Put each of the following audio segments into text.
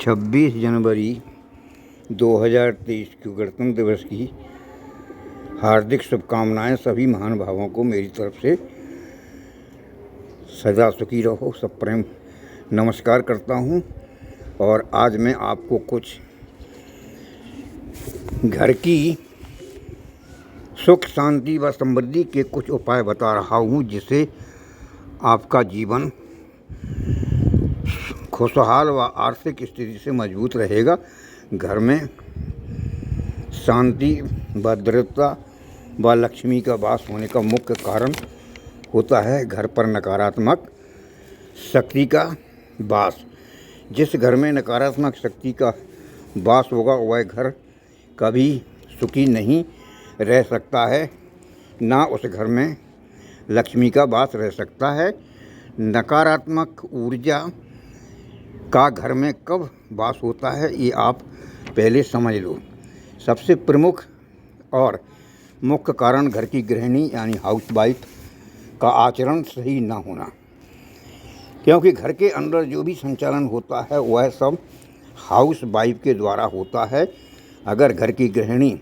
26 जनवरी 2023 की गणतंत्र दिवस की हार्दिक शुभकामनाएं सभी महानुभावों को मेरी तरफ से। सदा सुखी रहो, सब प्रेम नमस्कार करता हूं। और आज मैं आपको कुछ घर की सुख शांति व समृद्धि के कुछ उपाय बता रहा हूं, जिससे आपका जीवन खुशहाल व आर्थिक स्थिति से मजबूत रहेगा। घर में शांति व दृढ़ता व लक्ष्मी का वास होने का मुख्य कारण होता है घर पर नकारात्मक शक्ति का वास। जिस घर में नकारात्मक शक्ति का वास होगा वह घर कभी सुखी नहीं रह सकता है, ना उस घर में लक्ष्मी का वास रह सकता है। नकारात्मक ऊर्जा का घर में कब वास होता है ये आप पहले समझ लो। सबसे प्रमुख और मुख्य कारण घर की गृहिणी यानी हाउसवाइफ का आचरण सही ना होना, क्योंकि घर के अंदर जो भी संचालन होता है वह सब हाउसवाइफ के द्वारा होता है। अगर घर की गृहिणी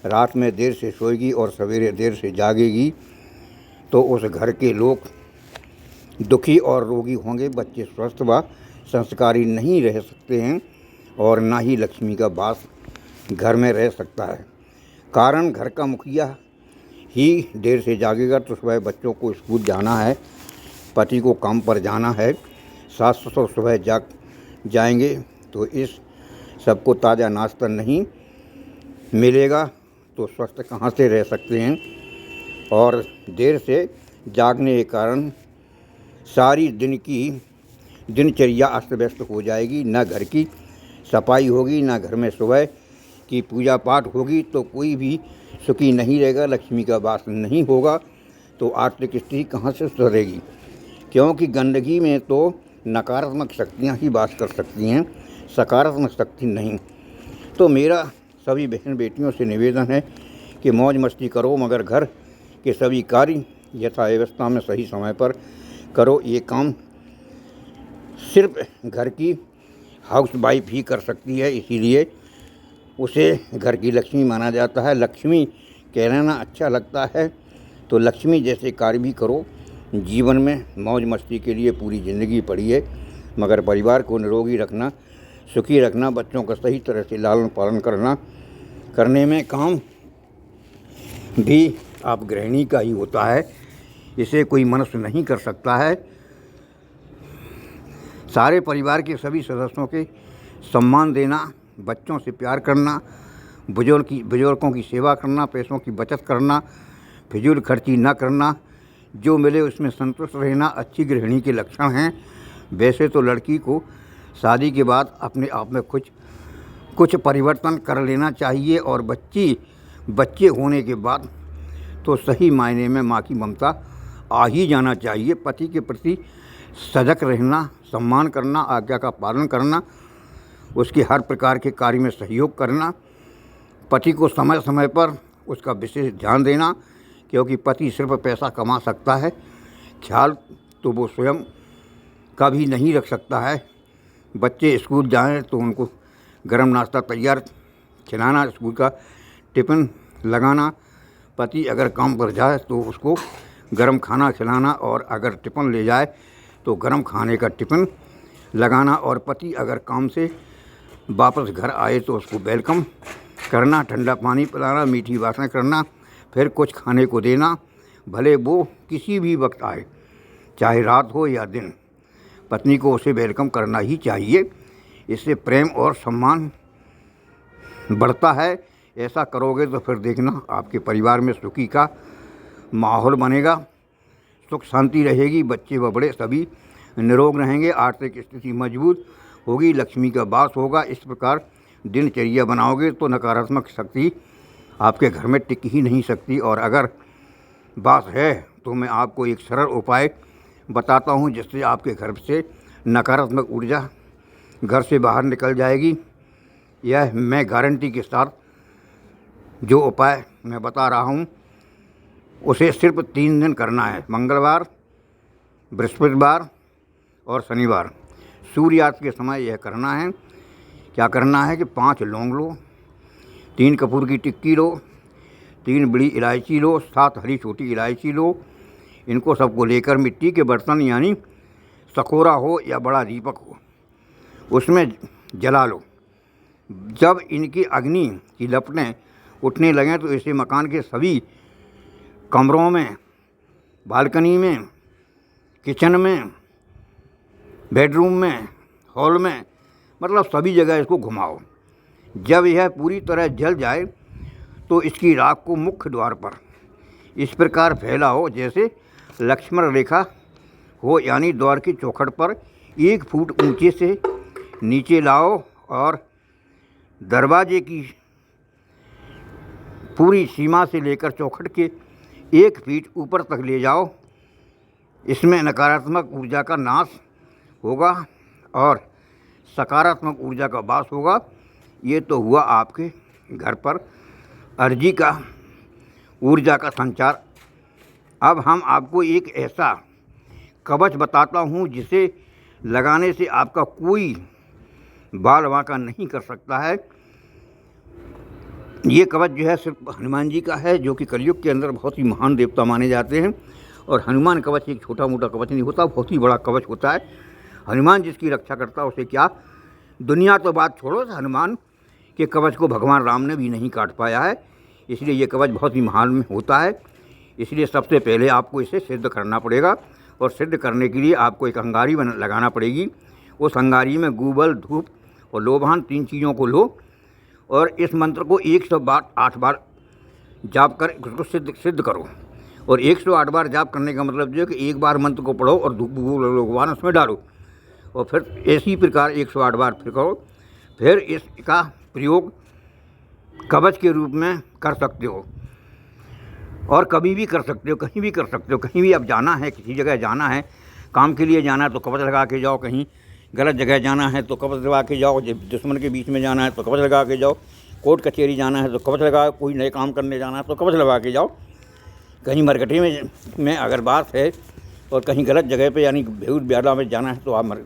रात में देर से सोएगी और सवेरे देर से जागेगी तो उस घर के लोग दुखी और रोगी होंगे, बच्चे स्वस्थ व संस्कारी नहीं रह सकते हैं और ना ही लक्ष्मी का वास घर में रह सकता है। कारण घर का मुखिया ही देर से जागेगा तो सुबह बच्चों को स्कूल जाना है, पति को काम पर जाना है, सास ससुर सुबह जाग जाएंगे तो इस सबको ताज़ा नाश्ता नहीं मिलेगा तो स्वस्थ कहाँ से रह सकते हैं। और देर से जागने के कारण सारी दिन की दिनचर्या अस्त व्यस्त हो जाएगी। न घर की सफाई होगी, न घर में सुबह की पूजा पाठ होगी, तो कोई भी सुखी नहीं रहेगा, लक्ष्मी का वास नहीं होगा तो आर्थिक स्थिति कहाँ से सुधरेगी। क्योंकि गंदगी में तो नकारात्मक शक्तियाँ ही वास कर सकती हैं, सकारात्मक शक्ति नहीं। तो मेरा सभी बहन बेटियों से निवेदन है कि मौज मस्ती करो, मगर घर के सभी कार्य यथा व्यवस्था में सही समय पर करो। ये काम सिर्फ घर की हाउसवाइफ ही कर सकती है, इसीलिए उसे घर की लक्ष्मी माना जाता है। लक्ष्मी कहना अच्छा लगता है तो लक्ष्मी जैसे कार्य भी करो। जीवन में मौज मस्ती के लिए पूरी ज़िंदगी पड़ी है, मगर परिवार को निरोगी रखना, सुखी रखना, बच्चों का सही तरह से लालन पालन करने में काम भी आप गृहिणी का ही होता है, इसे कोई मनुष्य नहीं कर सकता है। सारे परिवार के सभी सदस्यों के सम्मान देना, बच्चों से प्यार करना, बुजुर्गों की सेवा करना, पैसों की बचत करना, फिजूल खर्ची न करना, जो मिले उसमें संतुष्ट रहना अच्छी गृहिणी के लक्षण हैं। वैसे तो लड़की को शादी के बाद अपने आप में कुछ परिवर्तन कर लेना चाहिए और बच्चे होने के बाद तो सही मायने में माँ की ममता आ ही जाना चाहिए। पति के प्रति सजग रहना, सम्मान करना, आज्ञा का पालन करना, उसके हर प्रकार के कार्य में सहयोग करना, पति को समय समय पर उसका विशेष ध्यान देना, क्योंकि पति सिर्फ पैसा कमा सकता है, ख्याल तो वो स्वयं का भी नहीं रख सकता है। बच्चे स्कूल जाएं तो उनको गर्म नाश्ता तैयार खिलाना, स्कूल का टिफ़िन लगाना, पति अगर काम पर जाए तो उसको गर्म खाना खिलाना और अगर टिफ़िन ले जाए तो गर्म खाने का टिफ़िन लगाना, और पति अगर काम से वापस घर आए तो उसको वेलकम करना, ठंडा पानी पिलाना, मीठी बातें करना, फिर कुछ खाने को देना, भले वो किसी भी वक्त आए, चाहे रात हो या दिन, पत्नी को उसे वेलकम करना ही चाहिए। इससे प्रेम और सम्मान बढ़ता है। ऐसा करोगे तो फिर देखना आपके परिवार में सुखी का माहौल बनेगा, सुख शांति रहेगी, बच्चे व बड़े सभी निरोग रहेंगे, आर्थिक स्थिति मजबूत होगी, लक्ष्मी का वास होगा। इस प्रकार दिनचर्या बनाओगे तो नकारात्मक शक्ति आपके घर में टिक ही नहीं सकती। और अगर वास है तो मैं आपको एक सरल उपाय बताता हूँ, जिससे आपके घर से नकारात्मक ऊर्जा घर से बाहर निकल जाएगी। यह मैं गारंटी के साथ जो उपाय मैं बता रहा हूँ उसे सिर्फ 3 दिन करना है, मंगलवार, बृहस्पतिवार और शनिवार। सूर्यास्त के समय यह करना है। क्या करना है कि 5 लौंग लो, 3 कपूर की टिक्की लो, 3 बड़ी इलायची लो, 7 हरी छोटी इलायची लो। इनको सबको लेकर मिट्टी के बर्तन यानी सकोरा हो या बड़ा दीपक हो उसमें जला लो। जब इनकी अग्नि की लपटें उठने लगें तो इसे मकान के सभी कमरों में, बालकनी में, किचन में, बेडरूम में, हॉल में, मतलब सभी जगह इसको घुमाओ। जब यह पूरी तरह जल जाए तो इसकी राख को मुख्य द्वार पर इस प्रकार फैलाओ जैसे लक्ष्मण रेखा हो, यानी द्वार की चौखट पर 1 फुट ऊंचे से नीचे लाओ और दरवाजे की पूरी सीमा से लेकर चौखट के 1 फीट ऊपर तक ले जाओ। इसमें नकारात्मक ऊर्जा का नाश होगा और सकारात्मक ऊर्जा का वास होगा। ये तो हुआ आपके घर पर अर्जी का ऊर्जा का संचार। अब हम आपको एक ऐसा कवच बताता हूँ जिसे लगाने से आपका कोई बाल वाँका नहीं कर सकता है। ये कवच जो है सिर्फ हनुमान जी का है, जो कि कलयुग के अंदर बहुत ही महान देवता माने जाते हैं। और हनुमान कवच एक छोटा मोटा कवच नहीं होता, बहुत ही बड़ा कवच होता है। हनुमान जिसकी रक्षा करता है उसे क्या, दुनिया तो बात छोड़ो, हनुमान के कवच को भगवान राम ने भी नहीं काट पाया है। इसलिए ये कवच बहुत ही महान होता है। इसलिए सबसे पहले आपको इसे सिद्ध करना पड़ेगा और सिद्ध करने के लिए आपको एक अंगारी लगाना पड़ेगी। उस अंगारी में गूबल, धूप और लोबान 3 चीज़ों को लो और इस मंत्र को 108 बार जाप कर उसको सिद्ध करो। और 108 बार जाप करने का मतलब जो है कि एक बार मंत्र को पढ़ो और धूप लोबान उसमें डालो और फिर इसी प्रकार 108 बार फिर करो। फिर इसका प्रयोग कवच के रूप में कर सकते हो और कभी भी कर सकते हो, कहीं भी कर सकते हो। कहीं भी अब जाना है, किसी जगह जाना है, काम के लिए जाना है तो कवच लगा के जाओ। कहीं गलत जगह जाना है तो कवच लगा के जाओ। दुश्मन के बीच में जाना है तो कवच लगा के जाओ। कोर्ट कचहरी जाना है तो कवच लगा, कोई नए काम करने जाना है तो कवच लगा के जाओ। कहीं मरकटे में अगर बात है और कहीं गलत जगह पे यानी भेड़ ब्याला में जाना है तो आप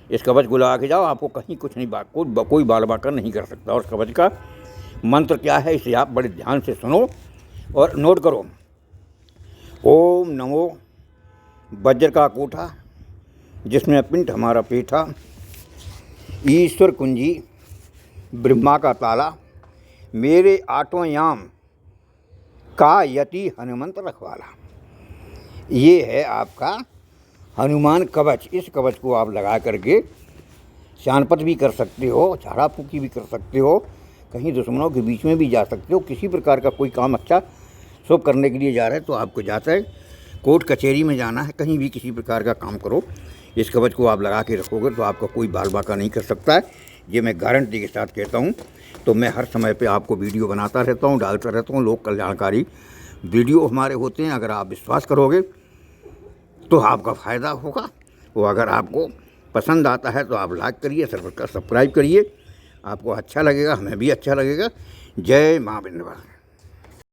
इस कवच को लगा के जाओ। आपको कहीं कुछ नहीं कोई बाल बाकर नहीं कर सकता। और कवच का मंत्र क्या है इसे आप बड़े ध्यान से सुनो और नोट करो। ओम नमो वज्र का कोठा जिसमें पिंड हमारा पेठा, ईश्वर कुंजी ब्रह्मा का ताला, मेरे आठों याम का यति हनुमंत रखवाला। ये है आपका हनुमान कवच। इस कवच को आप लगा करके शानपत भी कर सकते हो, झाड़ा फूकी भी कर सकते हो, कहीं दुश्मनों के बीच में भी जा सकते हो। किसी प्रकार का कोई काम अच्छा शुभ करने के लिए जा रहे हैं तो आपको जाता है, कोर्ट कचहरी में जाना है, कहीं भी किसी प्रकार का काम करो, इस कवच को आप लगा के रखोगे तो आपका कोई बाल बाका नहीं कर सकता है। ये मैं गारंटी के साथ कहता हूँ। तो मैं हर समय पे आपको वीडियो बनाता रहता हूँ, डालता रहता हूँ। लोक कल्याणकारी वीडियो हमारे होते हैं। अगर आप विश्वास करोगे तो आपका फ़ायदा होगा। वो अगर आपको पसंद आता है तो आप लाइक करिए, सब्सक्राइब करिए। आपको अच्छा लगेगा, हमें भी अच्छा लगेगा। जय माँ विंध्यवासिनी।